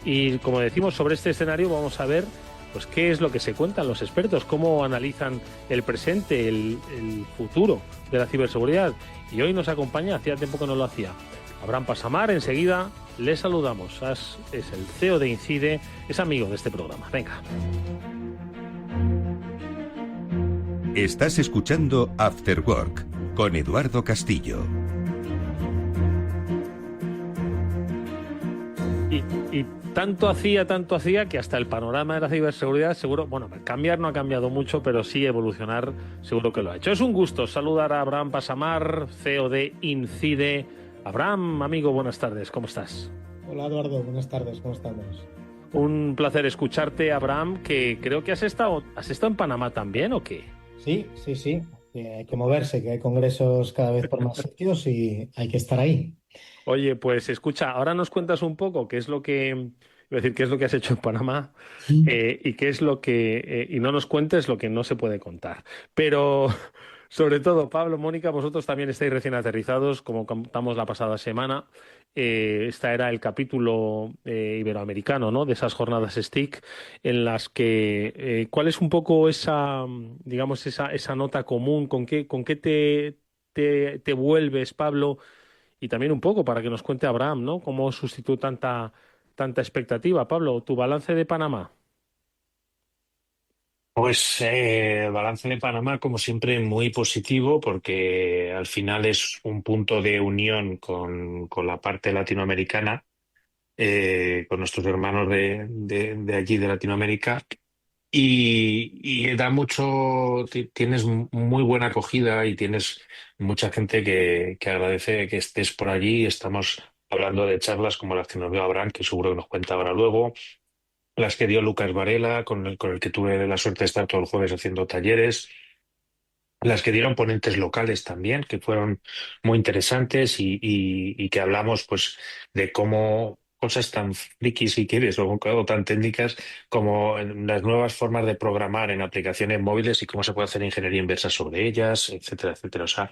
Y como decimos, sobre este escenario vamos a ver pues qué es lo que se cuentan los expertos, cómo analizan el presente, el futuro de la ciberseguridad. Y hoy nos acompaña, hacía tiempo que no lo hacía, Abraham Pasamar. Enseguida le saludamos. Es el CEO de Incide, es amigo de este programa. Venga. Estás escuchando After Work con Eduardo Castillo. Y tanto hacía que hasta el panorama de la ciberseguridad seguro, bueno, cambiar no ha cambiado mucho, pero sí evolucionar seguro que lo ha hecho. Es un gusto saludar a Abraham Pasamar, CEO de Incide. Abraham, amigo, buenas tardes, ¿cómo estás? Hola Eduardo, buenas tardes, ¿cómo estamos? Un placer escucharte, Abraham, que creo que has estado en Panamá también, ¿o qué? Sí, que hay que moverse, que hay congresos cada vez por más sitios y hay que estar ahí. Oye, pues escucha, ahora nos cuentas un poco qué es lo que, iba a decir, qué es lo que has hecho en Panamá, y qué es lo que, y no nos cuentes lo que no se puede contar. Pero sobre todo, Pablo, Mónica, vosotros también estáis recién aterrizados, como contamos la pasada semana. Esta era el capítulo iberoamericano, ¿no? De esas jornadas STIC en las que, ¿cuál es un poco esa, digamos, esa nota común? Con qué te vuelves, Pablo? Y también un poco para que nos cuente Abraham, ¿no? ¿Cómo sustituye tanta expectativa? Pablo, tu balance de Panamá. Pues el balance de Panamá, como siempre, muy positivo porque al final es un punto de unión con la parte latinoamericana, con nuestros hermanos de allí de Latinoamérica y da mucho, tienes muy buena acogida y tienes mucha gente que agradece que estés por allí. Estamos hablando de charlas como las que nos dio Abraham, que seguro que nos cuenta ahora luego, las que dio Lucas Varela, con el que tuve la suerte de estar todo el jueves haciendo talleres, las que dieron ponentes locales también, que fueron muy interesantes y que hablamos pues de cómo cosas tan frikis, si quieres, o tan técnicas como las nuevas formas de programar en aplicaciones móviles y cómo se puede hacer ingeniería inversa sobre ellas, etcétera, etcétera. O sea,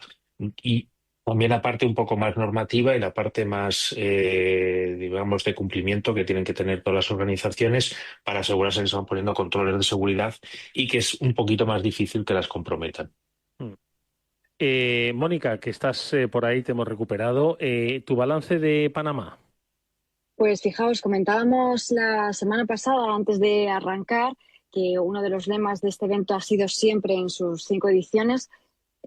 y también la parte un poco más normativa y la parte más, digamos, de cumplimiento que tienen que tener todas las organizaciones para asegurarse que se van poniendo controles de seguridad y que es un poquito más difícil que las comprometan. Mm. Mónica, que estás por ahí, te hemos recuperado. ¿Tu balance de Panamá? Pues fijaos, comentábamos la semana pasada, antes de arrancar, que uno de los lemas de este evento ha sido siempre en sus 5 ediciones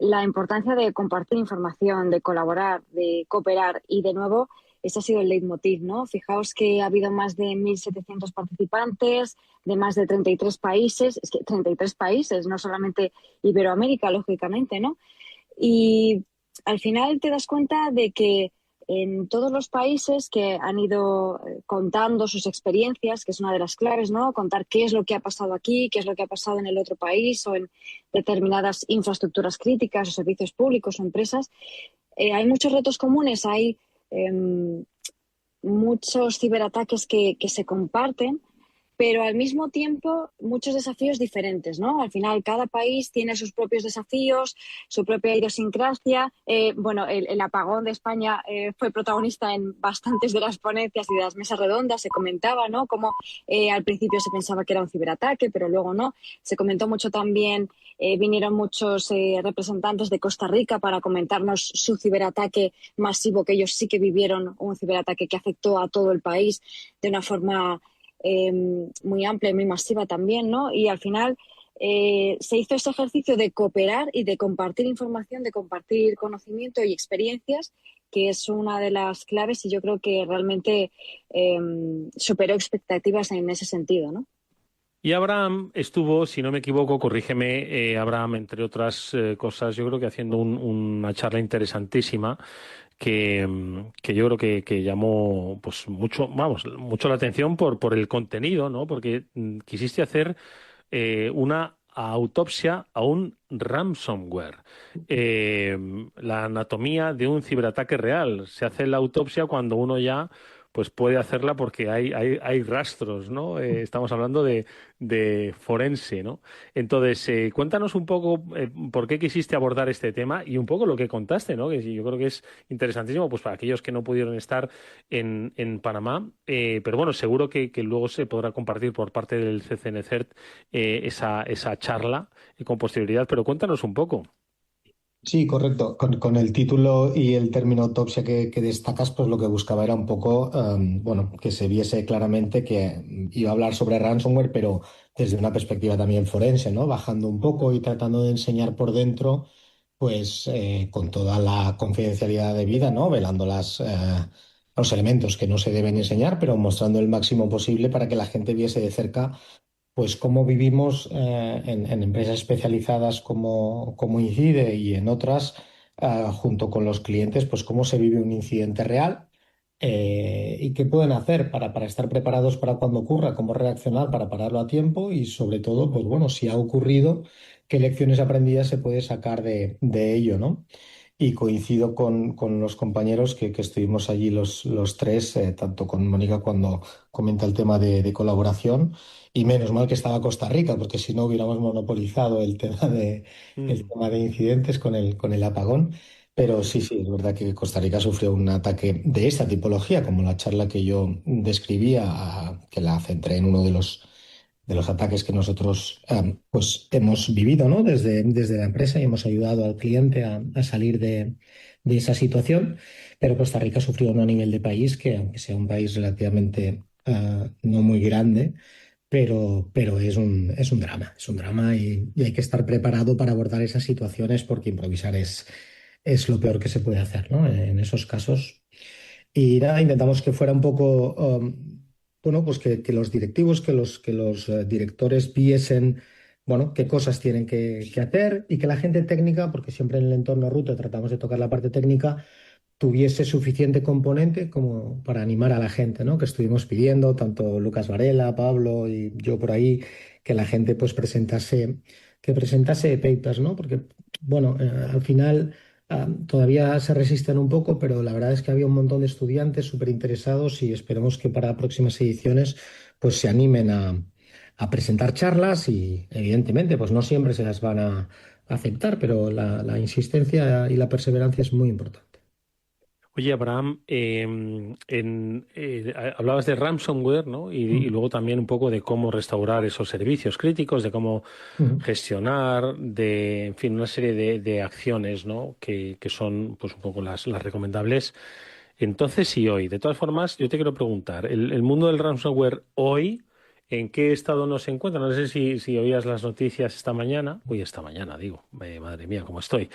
la importancia de compartir información, de colaborar, de cooperar y de nuevo ese ha sido el leitmotiv, ¿no? Fijaos que ha habido más de 1.700 participantes de más de 33 países, es que 33 países, no solamente Iberoamérica, lógicamente, ¿no? Y al final te das cuenta de que en todos los países que han ido contando sus experiencias, que es una de las claves, ¿no? Contar qué es lo que ha pasado aquí, qué es lo que ha pasado en el otro país o en determinadas infraestructuras críticas o servicios públicos o empresas. Hay muchos retos comunes, hay muchos ciberataques que se comparten, pero al mismo tiempo muchos desafíos diferentes, ¿no? Al final cada país tiene sus propios desafíos, su propia idiosincrasia. Bueno, el apagón de España fue protagonista en bastantes de las ponencias y de las mesas redondas, se comentaba, ¿no? Como al principio se pensaba que era un ciberataque, pero luego no. Se comentó mucho también, vinieron muchos representantes de Costa Rica para comentarnos su ciberataque masivo, que ellos sí que vivieron un ciberataque que afectó a todo el país de una forma muy amplia y muy masiva también, ¿no? Y al final se hizo ese ejercicio de cooperar y de compartir información, de compartir conocimiento y experiencias, que es una de las claves y yo creo que realmente superó expectativas en ese sentido, ¿no? Y Abraham estuvo, si no me equivoco, corrígeme, Abraham, entre otras cosas, yo creo que haciendo una charla interesantísima que yo creo que llamó pues mucho, vamos, mucho la atención por el contenido, ¿no? Porque quisiste hacer una autopsia a un ransomware. La anatomía de un ciberataque real. Se hace la autopsia cuando uno ya pues puede hacerla porque hay rastros, ¿no? Estamos hablando de forense, ¿no? Entonces, cuéntanos un poco por qué quisiste abordar este tema y un poco lo que contaste, ¿no? Que sí, yo creo que es interesantísimo, pues para aquellos que no pudieron estar en Panamá, pero bueno, seguro que luego se podrá compartir por parte del CCNCERT esa charla con posterioridad, pero cuéntanos un poco. Sí, correcto. Con el título y el término autopsia que destacas, pues lo que buscaba era un poco, bueno, que se viese claramente que iba a hablar sobre ransomware, pero desde una perspectiva también forense, ¿no? Bajando un poco y tratando de enseñar por dentro, pues con toda la confidencialidad debida, ¿no? Velando los elementos que no se deben enseñar, pero mostrando el máximo posible para que la gente viese de cerca pues cómo vivimos en empresas especializadas como Incide y en otras, junto con los clientes, pues cómo se vive un incidente real y qué pueden hacer para estar preparados para cuando ocurra, cómo reaccionar para pararlo a tiempo y sobre todo, pues bueno, si ha ocurrido, qué lecciones aprendidas se puede sacar de ello, ¿no? Y coincido con los compañeros que estuvimos allí los tres, tanto con Mónica cuando comenta el tema de colaboración, y menos mal que estaba Costa Rica, porque si no hubiéramos monopolizado el Mm. tema de incidentes con el apagón. Pero sí, sí, es verdad que Costa Rica sufrió un ataque de esta tipología, como la charla que yo describía, que la centré en uno de los ataques que nosotros pues hemos vivido, ¿no? Desde la empresa y hemos ayudado al cliente a salir de esa situación. Pero Costa Rica sufrió uno a nivel de país que, aunque sea un país relativamente no muy grande, pero es un drama y hay que estar preparado para abordar esas situaciones porque improvisar es lo peor que se puede hacer, ¿no? En esos casos. Y nada, intentamos que fuera un poco, bueno, pues que los directivos, que los directores viesen, bueno, qué cosas tienen que hacer y que la gente técnica, porque siempre en el entorno Ruta tratamos de tocar la parte técnica, tuviese suficiente componente como para animar a la gente, ¿no? Que estuvimos pidiendo, tanto Lucas Varela, Pablo y yo por ahí, que la gente pues que presentase papers, ¿no? Porque, bueno, al final todavía se resisten un poco, pero la verdad es que había un montón de estudiantes súper interesados y esperemos que para próximas ediciones pues se animen a presentar charlas y evidentemente pues no siempre se las van a aceptar, pero la insistencia y la perseverancia es muy importante. Oye, Abraham, hablabas de ransomware, ¿no? Y luego también un poco de cómo restaurar esos servicios críticos, de cómo Ujú. gestionar, en fin, una serie de acciones, ¿no? Que son, pues, un poco las recomendables. Entonces, y hoy, de todas formas, yo te quiero preguntar, el mundo del ransomware hoy, ¿en qué estado nos encuentra? No sé si oías las noticias esta mañana digo, madre mía, cómo estoy,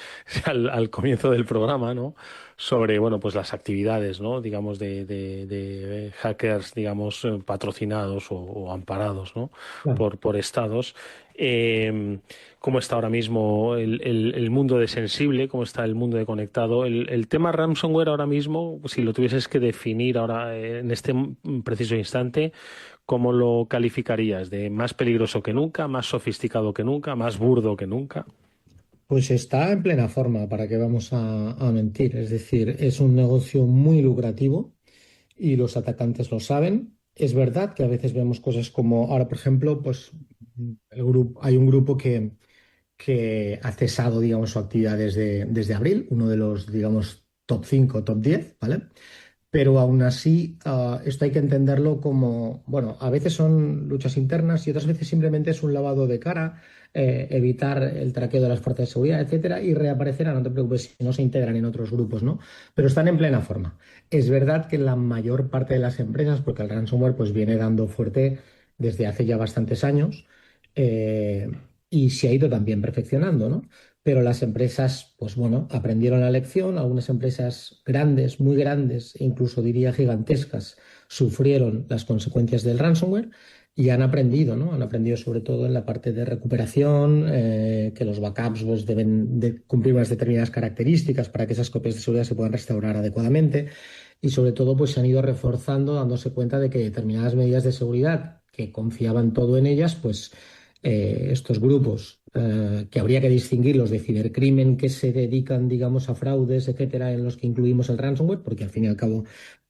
al comienzo del programa, ¿no? Sobre, bueno, pues las actividades, ¿no? Digamos, de hackers, digamos, patrocinados o amparados, ¿no? Claro. Por estados. Eh, ¿Cómo está ahora mismo el mundo de sensible? ¿Cómo está el mundo de conectado? El tema ransomware ahora mismo, si lo tuvieses que definir ahora en este preciso instante, ¿cómo lo calificarías? ¿De más peligroso que nunca, más sofisticado que nunca, más burdo que nunca? Pues está en plena forma, ¿para qué vamos a mentir? Es decir, es un negocio muy lucrativo y los atacantes lo saben. Es verdad que a veces vemos cosas como ahora, por ejemplo, pues hay un grupo que ha cesado, digamos, su actividad desde abril, uno de los, digamos, top 5, top 10, ¿vale? Pero aún así, esto hay que entenderlo como, bueno, a veces son luchas internas y otras veces simplemente es un lavado de cara, evitar el traqueo de las fuerzas de seguridad, etcétera, y reaparecerán, no te preocupes si no se integran en otros grupos, ¿no? Pero están en plena forma. Es verdad que la mayor parte de las empresas, porque el ransomware pues viene dando fuerte desde hace ya bastantes años, eh, y se ha ido también perfeccionando, ¿no? Pero las empresas, pues bueno, aprendieron la lección. Algunas empresas grandes, muy grandes, e incluso diría gigantescas, sufrieron las consecuencias del ransomware y han aprendido, ¿no? Han aprendido sobre todo en la parte de recuperación, que los backups pues, deben de cumplir unas determinadas características para que esas copias de seguridad se puedan restaurar adecuadamente. Y sobre todo, pues se han ido reforzando, dándose cuenta de que determinadas medidas de seguridad que confiaban todo en ellas, pues estos grupos que habría que distinguirlos de cibercrimen que se dedican, digamos, a fraudes, etcétera, en los que incluimos el ransomware, porque al fin y al cabo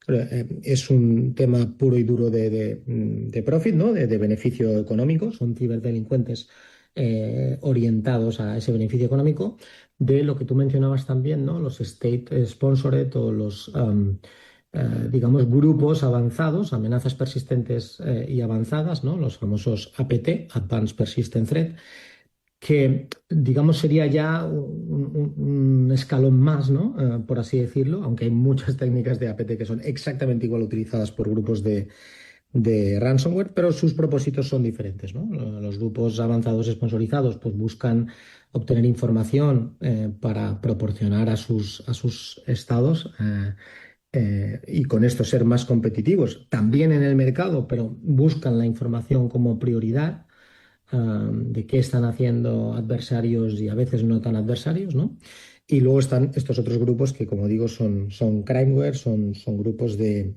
Es un tema puro y duro de profit, ¿no? De beneficio económico. Son ciberdelincuentes orientados a ese beneficio económico. De lo que tú mencionabas también, ¿no? Los state sponsored o los, digamos, grupos avanzados, amenazas persistentes y avanzadas, ¿no? Los famosos APT, Advanced Persistent Threat, que, digamos, sería ya un escalón más, ¿no? Por así decirlo, aunque hay muchas técnicas de APT que son exactamente igual utilizadas por grupos de ransomware, pero sus propósitos son diferentes, ¿no? Los grupos avanzados sponsorizados pues buscan obtener información para proporcionar a sus estados y con esto ser más competitivos también en el mercado, pero buscan la información como prioridad de qué están haciendo adversarios y a veces no tan adversarios, ¿no? Y luego están estos otros grupos que, como digo, son crimeware, son grupos de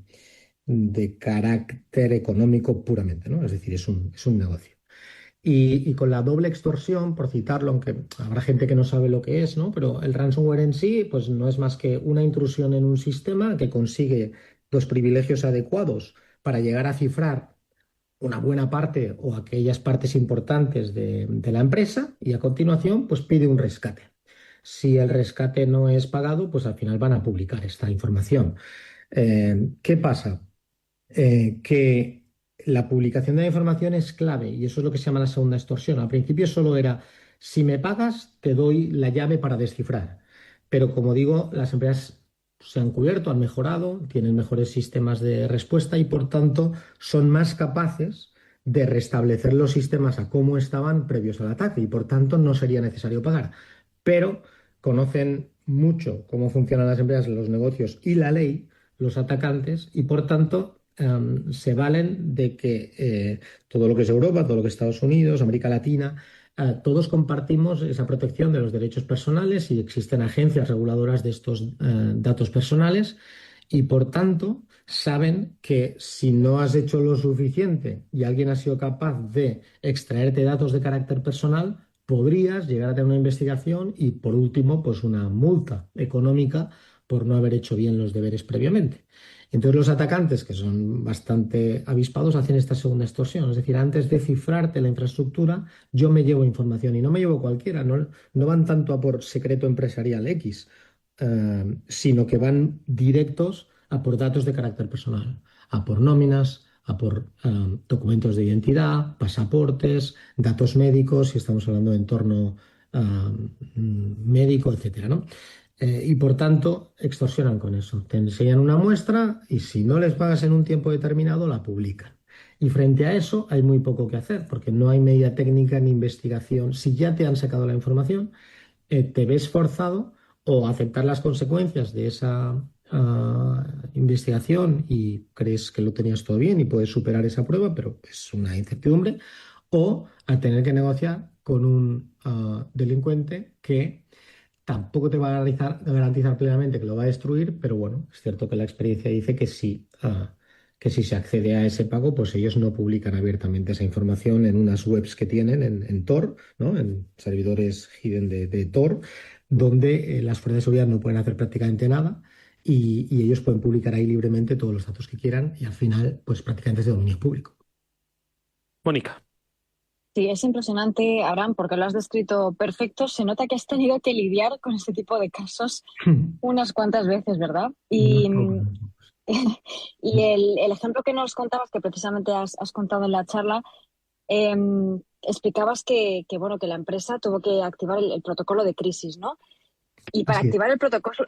carácter económico puramente, ¿no? Es decir, es un negocio. Y con la doble extorsión, por citarlo, aunque habrá gente que no sabe lo que es, ¿no? Pero el ransomware en sí, pues no es más que una intrusión en un sistema que consigue los privilegios adecuados para llegar a cifrar una buena parte o aquellas partes importantes de la empresa y a continuación pues pide un rescate. Si el rescate no es pagado, pues al final van a publicar esta información. ¿Qué pasa? Que la publicación de la información es clave y eso es lo que se llama la segunda extorsión. Al principio solo era, si me pagas, te doy la llave para descifrar. Pero como digo, las empresas se han cubierto, han mejorado, tienen mejores sistemas de respuesta y por tanto son más capaces de restablecer los sistemas a cómo estaban previos al ataque y por tanto no sería necesario pagar. Pero conocen mucho cómo funcionan las empresas, los negocios y la ley, los atacantes, y por tanto se valen de que todo lo que es Europa, todo lo que es Estados Unidos, América Latina, todos compartimos esa protección de los derechos personales y existen agencias reguladoras de estos datos personales y por tanto saben que si no has hecho lo suficiente y alguien ha sido capaz de extraerte datos de carácter personal, podrías llegar a tener una investigación y por último pues una multa económica por no haber hecho bien los deberes previamente. Entonces los atacantes, que son bastante avispados, hacen esta segunda extorsión. Es decir, antes de cifrarte la infraestructura, yo me llevo información y no me llevo cualquiera. No van tanto a por secreto empresarial X, sino que van directos a por datos de carácter personal, a por nóminas, a por documentos de identidad, pasaportes, datos médicos, si estamos hablando de entorno médico, etcétera, ¿no? Y por tanto, extorsionan con eso. Te enseñan una muestra y si no les pagas en un tiempo determinado, la publican. Y frente a eso hay muy poco que hacer porque no hay medida técnica ni investigación. Si ya te han sacado la información, te ves forzado o a aceptar las consecuencias de esa investigación y crees que lo tenías todo bien y puedes superar esa prueba, pero es una incertidumbre, o a tener que negociar con un delincuente que tampoco te va a garantizar plenamente que lo va a destruir, pero bueno, es cierto que la experiencia dice que si se accede a ese pago, pues ellos no publican abiertamente esa información en unas webs que tienen en Tor, ¿no? En servidores hidden de Tor, donde las fuerzas de seguridad no pueden hacer prácticamente nada y ellos pueden publicar ahí libremente todos los datos que quieran y al final, pues prácticamente es de dominio público. Mónica. Sí, es impresionante, Abraham, porque lo has descrito perfecto. Se nota que has tenido que lidiar con este tipo de casos unas cuantas veces, ¿verdad? Y, y el ejemplo que nos contabas, que precisamente has contado en la charla, explicabas bueno, que la empresa tuvo que activar el protocolo de crisis, ¿no? Y para Así es. activar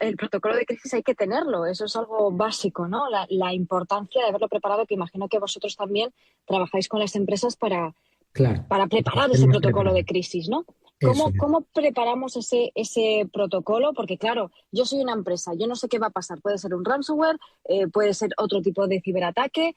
el protocolo de crisis hay que tenerlo, eso es algo básico, ¿no? La importancia de haberlo preparado, que imagino que vosotros también trabajáis con las empresas Claro, para preparar ese estén más protocolo de preparados. crisis, ¿no? Eso es. ¿Cómo preparamos ese protocolo? Porque claro, yo soy una empresa, yo no sé qué va a pasar. Puede ser un ransomware, puede ser otro tipo de ciberataque,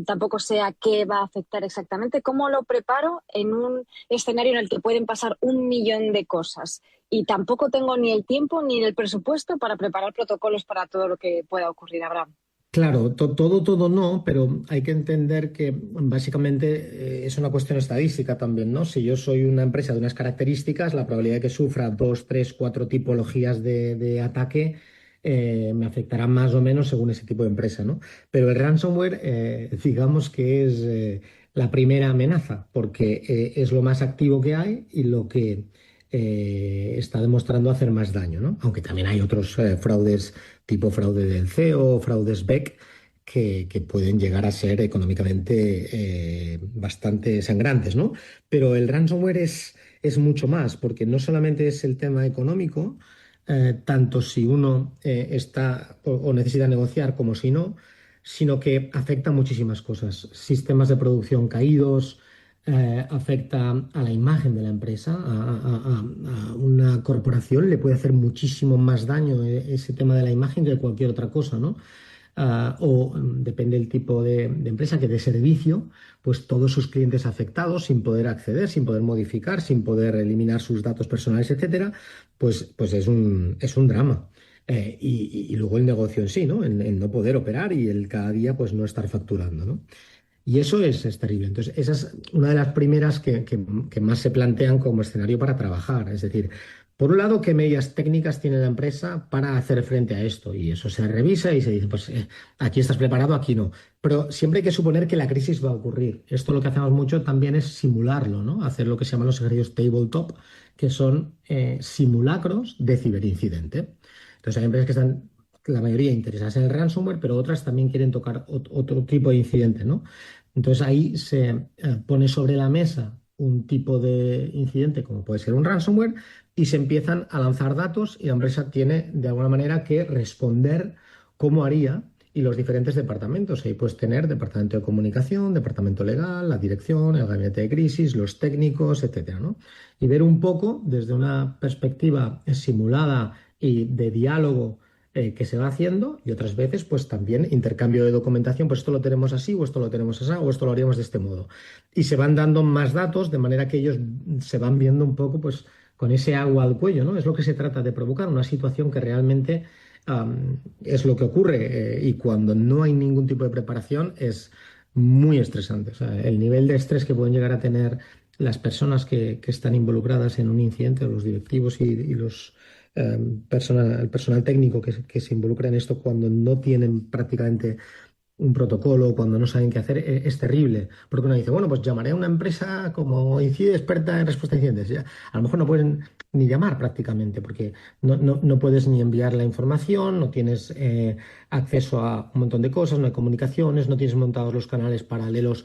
tampoco sé a qué va a afectar exactamente. ¿Cómo lo preparo en un escenario en el que pueden pasar 1 millón de cosas? Y tampoco tengo ni el tiempo ni el presupuesto para preparar protocolos para todo lo que pueda ocurrir, Abraham. Claro, todo no, pero hay que entender que básicamente es una cuestión estadística también, ¿no? Si yo soy una empresa de unas características, la probabilidad de que sufra dos, tres, cuatro tipologías de ataque me afectará más o menos según ese tipo de empresa, ¿no? Pero el ransomware, digamos que es la primera amenaza, porque es lo más activo que hay y lo que está demostrando hacer más daño, ¿no? Aunque también hay otros fraudes tipo fraude del CEO, fraudes BEC, que pueden llegar a ser económicamente bastante sangrantes, ¿no? Pero el ransomware es mucho más, porque no solamente es el tema económico, tanto si uno está o necesita negociar como si no, sino que afecta a muchísimas cosas. Sistemas de producción caídos, afecta a la imagen de la empresa, a una corporación le puede hacer muchísimo más daño ese tema de la imagen que cualquier otra cosa, ¿no? Depende del tipo de empresa, que de servicio, pues todos sus clientes afectados sin poder acceder, sin poder modificar, sin poder eliminar sus datos personales, etcétera, pues es un drama. Y luego el negocio en sí, ¿no? El no poder operar y el cada día pues no estar facturando, ¿no? Y eso es terrible. Entonces, esa es una de las primeras que más se plantean como escenario para trabajar. Es decir, por un lado, ¿qué medidas técnicas tiene la empresa para hacer frente a esto? Y eso se revisa y se dice, pues aquí estás preparado, aquí no. Pero siempre hay que suponer que la crisis va a ocurrir. Esto lo que hacemos mucho también es simularlo, ¿no? Hacer lo que se llaman los ejercicios tabletop, que son simulacros de ciberincidente. Entonces, hay empresas que están, la mayoría, interesadas en el ransomware, pero otras también quieren tocar otro tipo de incidente, ¿no? Entonces ahí se pone sobre la mesa un tipo de incidente como puede ser un ransomware y se empiezan a lanzar datos y la empresa tiene de alguna manera que responder cómo haría y los diferentes departamentos. Ahí puedes tener departamento de comunicación, departamento legal, la dirección, el gabinete de crisis, los técnicos, etcétera, ¿no? Y ver un poco desde una perspectiva simulada y de diálogo que se va haciendo y otras veces pues también intercambio de documentación, pues esto lo tenemos así o esto lo tenemos así o esto lo haríamos de este modo. Y se van dando más datos de manera que ellos se van viendo un poco pues con ese agua al cuello, ¿no? Es lo que se trata de provocar, una situación que realmente es lo que ocurre y cuando no hay ningún tipo de preparación es muy estresante. O sea, el nivel de estrés que pueden llegar a tener las personas que están involucradas en un incidente, los directivos y los el personal técnico que se involucra en esto cuando no tienen prácticamente un protocolo, cuando no saben qué hacer, es terrible. Porque uno dice, bueno, pues llamaré a una empresa como Incide experta en respuesta a incidentes. Ya, a lo mejor no pueden ni llamar prácticamente, porque no puedes ni enviar la información, no tienes acceso a un montón de cosas, no hay comunicaciones, no tienes montados los canales paralelos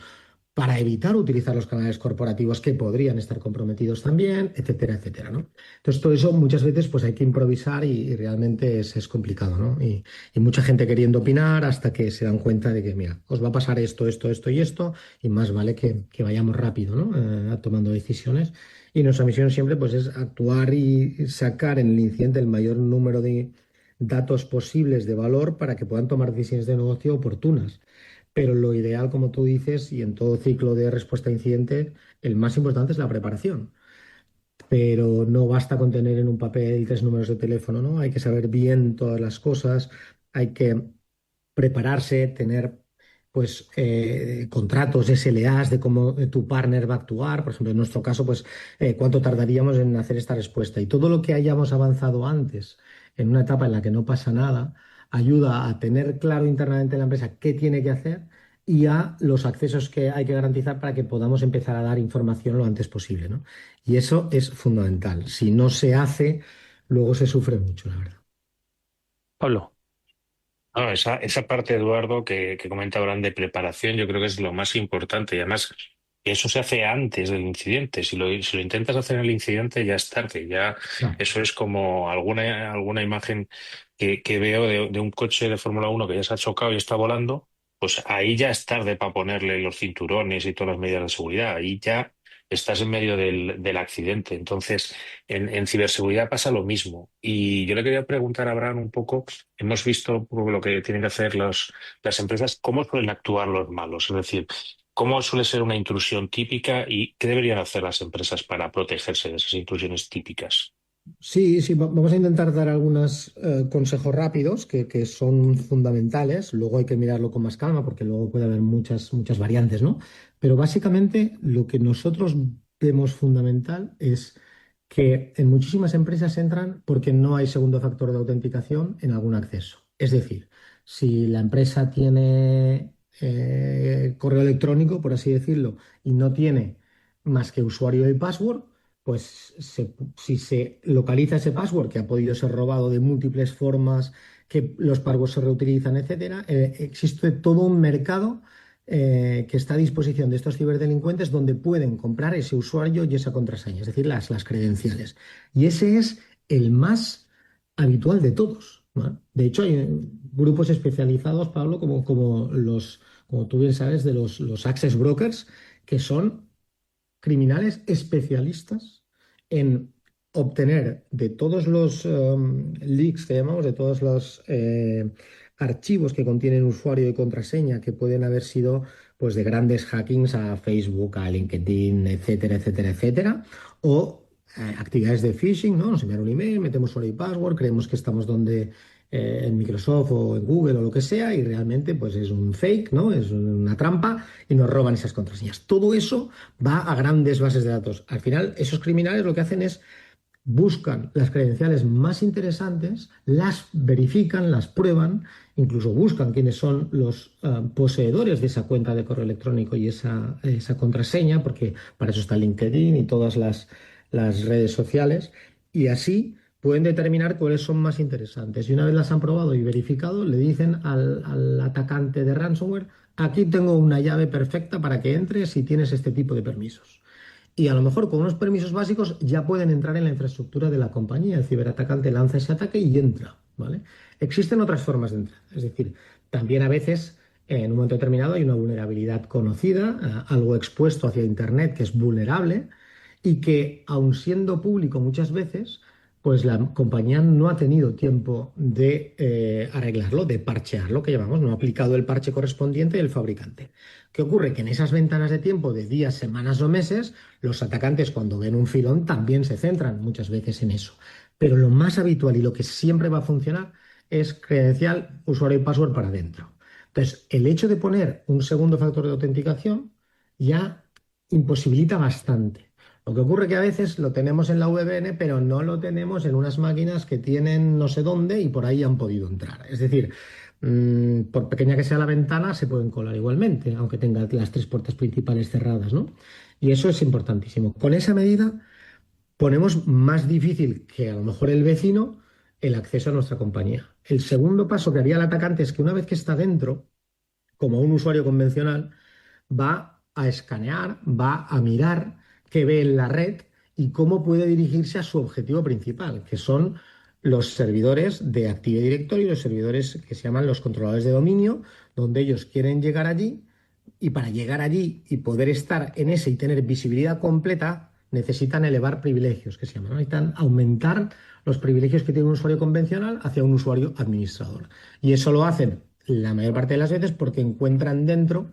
para evitar utilizar los canales corporativos que podrían estar comprometidos también, etcétera, etcétera, ¿no? Entonces, todo eso muchas veces pues hay que improvisar y realmente es complicado, ¿no? Y mucha gente queriendo opinar hasta que se dan cuenta de que, mira, os va a pasar esto, esto, esto y esto, y más vale que vayamos rápido, ¿no? Tomando decisiones. Y nuestra misión siempre pues es actuar y sacar en el incidente el mayor número de datos posibles de valor para que puedan tomar decisiones de negocio oportunas. Pero lo ideal, como tú dices, y en todo ciclo de respuesta a incidente, el más importante es la preparación. Pero no basta con tener en un papel 3 números de teléfono, ¿no? Hay que saber bien todas las cosas, hay que prepararse, tener pues contratos, SLAs de cómo tu partner va a actuar. Por ejemplo, en nuestro caso, pues cuánto tardaríamos en hacer esta respuesta. Y todo lo que hayamos avanzado antes, en una etapa en la que no pasa nada, ayuda a tener claro internamente la empresa qué tiene que hacer y a los accesos que hay que garantizar para que podamos empezar a dar información lo antes posible, ¿no? Y eso es fundamental. Si no se hace, luego se sufre mucho, la verdad. Pablo. No, esa parte, Eduardo, que comenta Abraham de preparación, yo creo que es lo más importante. Y además, eso se hace antes del incidente. Si lo intentas hacer en el incidente, ya es tarde. Ya Claro. eso es como alguna imagen que veo de un coche de Fórmula 1 que ya se ha chocado y está volando. Pues ahí ya es tarde para ponerle los cinturones y todas las medidas de seguridad. Ahí ya estás en medio del accidente. Entonces, en ciberseguridad pasa lo mismo. Y yo le quería preguntar a Abraham un poco. Hemos visto lo que tienen que hacer las empresas, cómo suelen actuar los malos, es decir, cómo suele ser una intrusión típica y qué deberían hacer las empresas para protegerse de esas intrusiones típicas. Sí, sí, vamos a intentar dar algunos consejos rápidos que son fundamentales. Luego hay que mirarlo con más calma porque luego puede haber muchas variantes, ¿no? Pero básicamente lo que nosotros vemos fundamental es que en muchísimas empresas entran porque no hay segundo factor de autenticación en algún acceso. Es decir, si la empresa tiene correo electrónico, por así decirlo, y no tiene más que usuario y password, pues si se localiza ese password que ha podido ser robado de múltiples formas, que los passwords se reutilizan, etcétera, existe todo un mercado que está a disposición de estos ciberdelincuentes donde pueden comprar ese usuario y esa contraseña, es decir, las credenciales. Y ese es el más habitual de todos, ¿no? De hecho, hay grupos especializados, Pablo, como tú bien sabes, de los access brokers, que son criminales especialistas en obtener de todos los leaks que llamamos, de todos los archivos que contienen usuario y contraseña que pueden haber sido pues de grandes hackings a Facebook, a LinkedIn, etcétera, etcétera, etcétera, o actividades de phishing, ¿no? Nos envían un email, metemos usuario y password, creemos que estamos donde en Microsoft o en Google o lo que sea, y realmente pues es un fake, ¿no? Es una trampa y nos roban esas contraseñas. Todo eso va a grandes bases de datos. Al final, esos criminales lo que hacen es buscan las credenciales más interesantes, las verifican, las prueban, incluso buscan quiénes son los poseedores de esa cuenta de correo electrónico y esa contraseña, porque para eso está LinkedIn y todas las redes sociales, y así pueden determinar cuáles son más interesantes. Y una vez las han probado y verificado, le dicen al atacante de ransomware: aquí tengo una llave perfecta para que entres si tienes este tipo de permisos. Y a lo mejor con unos permisos básicos ya pueden entrar en la infraestructura de la compañía. El ciberatacante lanza ese ataque y entra, ¿vale? Existen otras formas de entrar. Es decir, también a veces en un momento determinado hay una vulnerabilidad conocida, algo expuesto hacia Internet que es vulnerable y que, aun siendo público muchas veces, pues la compañía no ha tenido tiempo de arreglarlo, de parchearlo, que llamamos, no ha aplicado el parche correspondiente del fabricante. ¿Qué ocurre? Que en esas ventanas de tiempo de días, semanas o meses, los atacantes, cuando ven un filón, también se centran muchas veces en eso. Pero lo más habitual y lo que siempre va a funcionar es credencial, usuario y password para adentro. Entonces, el hecho de poner un segundo factor de autenticación ya imposibilita bastante. Lo que ocurre que a veces lo tenemos en la VPN, pero no lo tenemos en unas máquinas que tienen no sé dónde y por ahí han podido entrar. Es decir, por pequeña que sea la ventana, se pueden colar igualmente, aunque tenga las tres puertas principales cerradas, ¿no? Y eso es importantísimo. Con esa medida ponemos más difícil que a lo mejor el vecino el acceso a nuestra compañía. El segundo paso que haría el atacante es que una vez que está dentro, como un usuario convencional, va a escanear, va a mirar qué ve en la red y cómo puede dirigirse a su objetivo principal, que son los servidores de Active Directory, los servidores que se llaman los controladores de dominio, donde ellos quieren llegar allí, y para llegar allí y poder estar en ese y tener visibilidad completa, necesitan elevar privilegios, que se llaman, ¿no? Necesitan aumentar los privilegios que tiene un usuario convencional hacia un usuario administrador. Y eso lo hacen la mayor parte de las veces porque encuentran dentro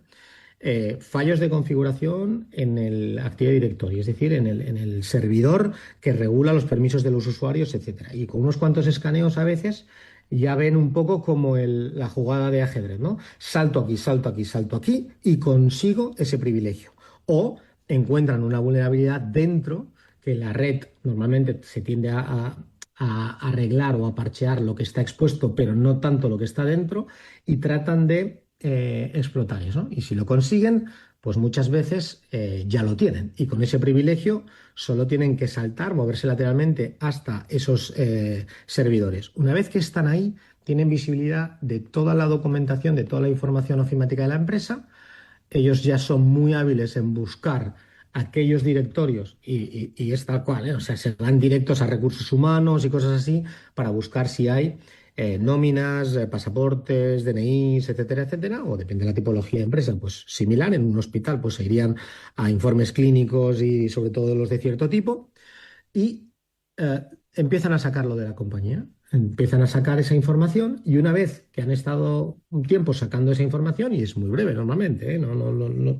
fallos de configuración en el Active Directory, es decir, en el servidor que regula los permisos de los usuarios, etcétera. Y con unos cuantos escaneos a veces ya ven un poco como la jugada de ajedrez, ¿no? Salto aquí, salto aquí, salto aquí y consigo ese privilegio. O encuentran una vulnerabilidad dentro, que la red normalmente se tiende a arreglar o a parchear lo que está expuesto, pero no tanto lo que está dentro, y tratan de explotar eso. Y si lo consiguen, pues muchas veces ya lo tienen. Y con ese privilegio solo tienen que saltar, moverse lateralmente hasta esos servidores. Una vez que están ahí, tienen visibilidad de toda la documentación, de toda la información ofimática de la empresa. Ellos ya son muy hábiles en buscar aquellos directorios y es tal cual, ¿eh? O sea, se van directos a recursos humanos y cosas así para buscar si hay nóminas, pasaportes, DNIs, etcétera, etcétera, o depende de la tipología de empresa, pues similar. En un hospital pues se irían a informes clínicos y sobre todo los de cierto tipo y empiezan a sacarlo de la compañía. Empiezan a sacar esa información y una vez que han estado un tiempo sacando esa información, y es muy breve normalmente, ¿eh?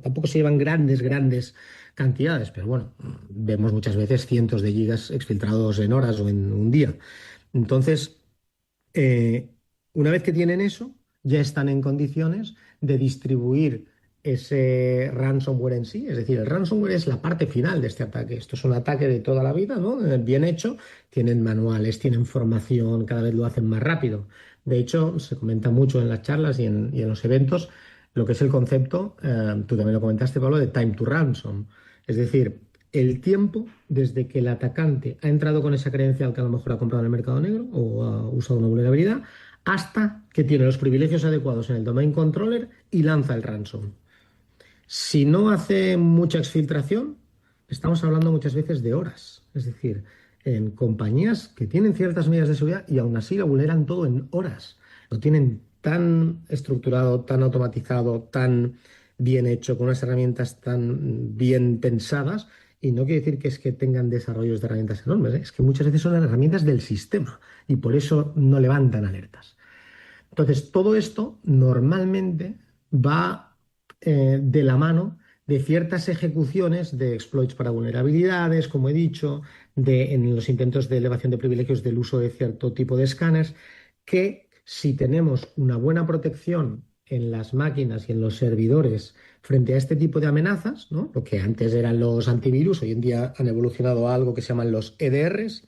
Tampoco se llevan grandes cantidades, pero bueno, vemos muchas veces cientos de gigas exfiltrados en horas o en un día. Entonces, una vez que tienen eso, ya están en condiciones de distribuir ese ransomware en sí. Es decir, el ransomware es la parte final de este ataque. Esto es un ataque de toda la vida, ¿no? Bien hecho. Tienen manuales, tienen formación, cada vez lo hacen más rápido. De hecho, se comenta mucho en las charlas y en los eventos lo que es el concepto, tú también lo comentaste, Pablo, de time to ransom. Es decir, el tiempo desde que el atacante ha entrado con esa credencial que a lo mejor ha comprado en el mercado negro o ha usado una vulnerabilidad, hasta que tiene los privilegios adecuados en el domain controller y lanza el ransom. Si no hace mucha exfiltración, estamos hablando muchas veces de horas. Es decir, en compañías que tienen ciertas medidas de seguridad y aún así lo vulneran todo en horas. Lo tienen tan estructurado, tan automatizado, tan bien hecho, con unas herramientas tan bien pensadas. Y no quiere decir que es que tengan desarrollos de herramientas enormes, ¿eh? Es que muchas veces son herramientas del sistema y por eso no levantan alertas. Entonces, todo esto normalmente va de la mano de ciertas ejecuciones de exploits para vulnerabilidades, como he dicho, en los intentos de elevación de privilegios del uso de cierto tipo de escáneres, que si tenemos una buena protección en las máquinas y en los servidores frente a este tipo de amenazas, ¿no? Lo que antes eran los antivirus, hoy en día han evolucionado a algo que se llaman los EDRs,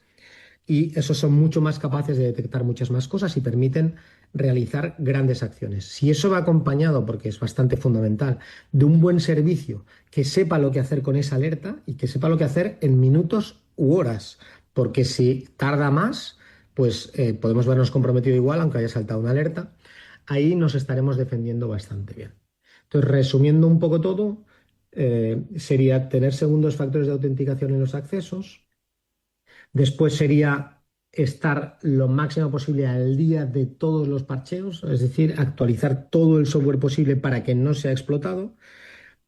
y esos son mucho más capaces de detectar muchas más cosas y permiten realizar grandes acciones. Si eso va acompañado, porque es bastante fundamental, de un buen servicio que sepa lo que hacer con esa alerta y que sepa lo que hacer en minutos u horas, porque si tarda más, pues podemos vernos comprometido igual, aunque haya saltado una alerta, ahí nos estaremos defendiendo bastante bien. Entonces, resumiendo un poco todo, sería tener segundos factores de autenticación en los accesos. Después sería estar lo máximo posible al día de todos los parcheos, es decir, actualizar todo el software posible para que no sea explotado.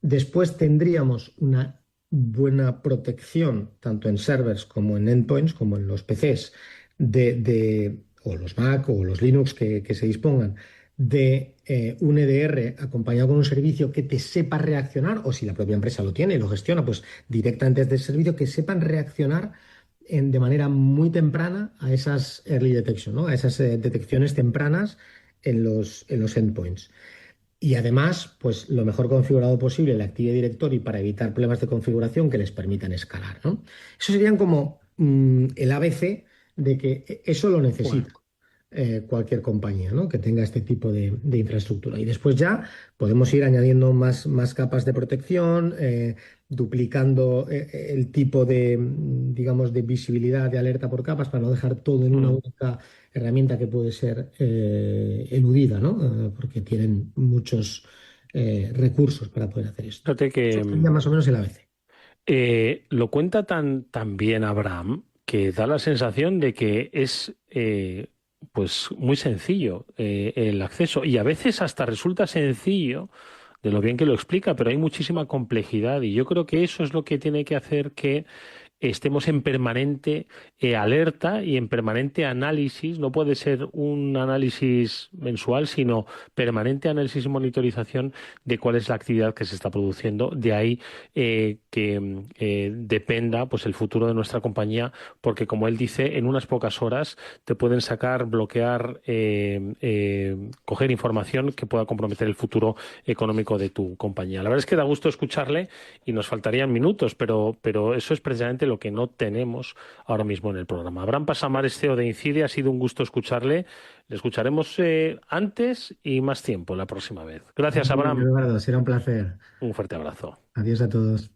Después tendríamos una buena protección, tanto en servers como en endpoints, como en los PCs, o los Mac o los Linux que se dispongan, de un EDR acompañado con un servicio que te sepa reaccionar, o si la propia empresa lo tiene y lo gestiona, pues directamente desde el servicio, que sepan reaccionar de manera muy temprana a esas early detection, ¿no? A esas detecciones tempranas en los endpoints. Y además, pues lo mejor configurado posible el Active Directory para evitar problemas de configuración que les permitan escalar, ¿no? Eso serían como el ABC de que eso lo necesita. Bueno, Cualquier compañía, ¿no? Que tenga este tipo de infraestructura. Y después ya podemos ir añadiendo más capas de protección, duplicando el tipo digamos, de visibilidad de alerta por capas para no dejar todo en una mm. única herramienta que puede ser eludida, ¿no? Porque tienen muchos recursos para poder hacer esto. Fíjate que Eso sería más o menos el ABC. lo cuenta tan bien Abraham que da la sensación de que es pues muy sencillo el acceso y a veces hasta resulta sencillo de lo bien que lo explica, pero hay muchísima complejidad y yo creo que eso es lo que tiene que hacer que estemos en permanente alerta y en permanente análisis. No puede ser un análisis mensual, sino permanente análisis y monitorización de cuál es la actividad que se está produciendo. De ahí que dependa pues el futuro de nuestra compañía, porque como él dice, en unas pocas horas te pueden sacar, bloquear, coger información que pueda comprometer el futuro económico de tu compañía. La verdad es que da gusto escucharle y nos faltarían minutos, pero eso es precisamente lo que no tenemos ahora mismo en el programa. Abraham Pasamares, CEO de Incide, ha sido un gusto escucharle. Le escucharemos antes y más tiempo la próxima vez. Gracias, Muy bien, Abraham. Eduardo, será un placer. Un fuerte abrazo. Adiós a todos.